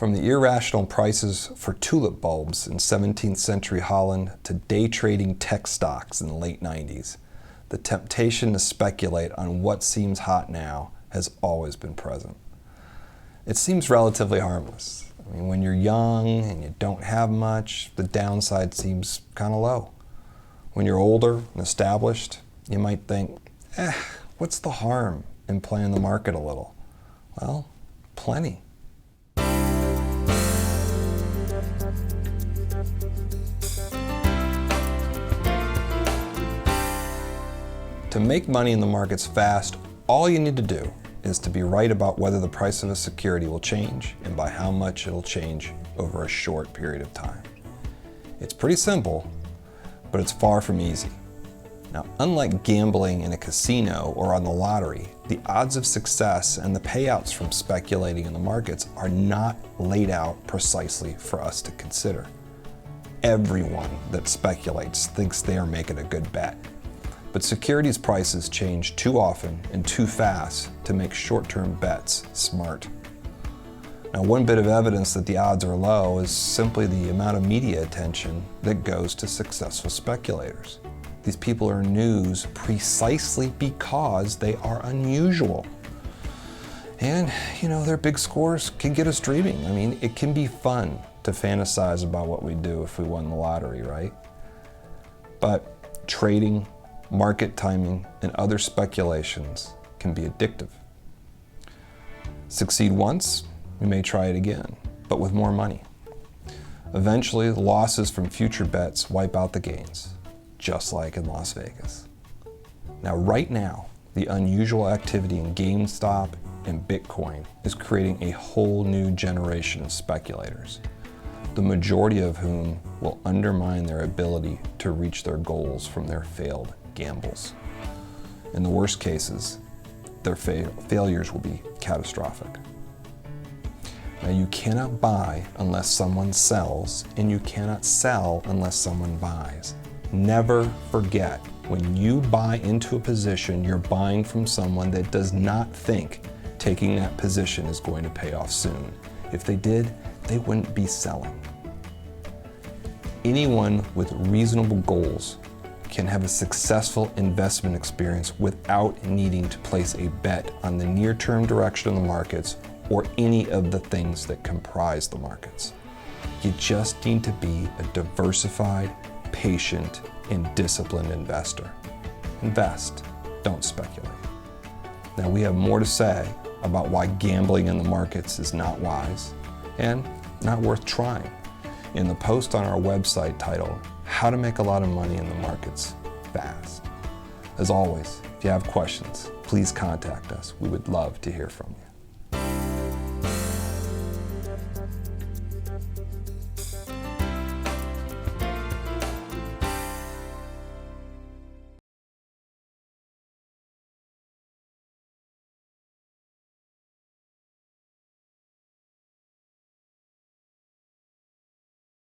From the irrational prices for tulip bulbs in 17th century Holland to day trading tech stocks in the late 90s, the temptation to speculate on what seems hot now has always been present. It seems relatively harmless. I mean, when you're young and you don't have much, the downside seems kind of low. When you're older and established, you might think, what's the harm in playing the market a little? Well, plenty. To make money in the markets fast, all you need to do is to be right about whether the price of a security will change and by how much it'll change over a short period of time. It's pretty simple, but it's far from easy. Now, unlike gambling in a casino or on the lottery, the odds of success and the payouts from speculating in the markets are not laid out precisely for us to consider. Everyone that speculates thinks they are making a good bet. But securities prices change too often and too fast to make short-term bets smart. Now, one bit of evidence that the odds are low is simply the amount of media attention that goes to successful speculators. These people are news precisely because they are unusual. And, their big scores can get us dreaming. I mean, it can be fun to fantasize about what we'd do if we won the lottery, right? But trading, market timing, and other speculations can be addictive. Succeed once, we may try it again, but with more money. Eventually, the losses from future bets wipe out the gains, just like in Las Vegas. Now, right now, the unusual activity in GameStop and Bitcoin is creating a whole new generation of speculators, the majority of whom will undermine their ability to reach their goals from their failed gambles. In the worst cases, their failures will be catastrophic. Now, you cannot buy unless someone sells, and you cannot sell unless someone buys. Never forget, when you buy into a position, you're buying from someone that does not think taking that position is going to pay off soon. If they did, they wouldn't be selling. Anyone with reasonable goals can have a successful investment experience without needing to place a bet on the near-term direction of the markets or any of the things that comprise the markets. You just need to be a diversified, patient, and disciplined investor. Invest, don't speculate. Now, we have more to say about why gambling in the markets is not wise and not worth trying in the post on our website titled, How to Make a Lot of Money in the Markets Fast. As always, if you have questions, please contact us. We would love to hear from you.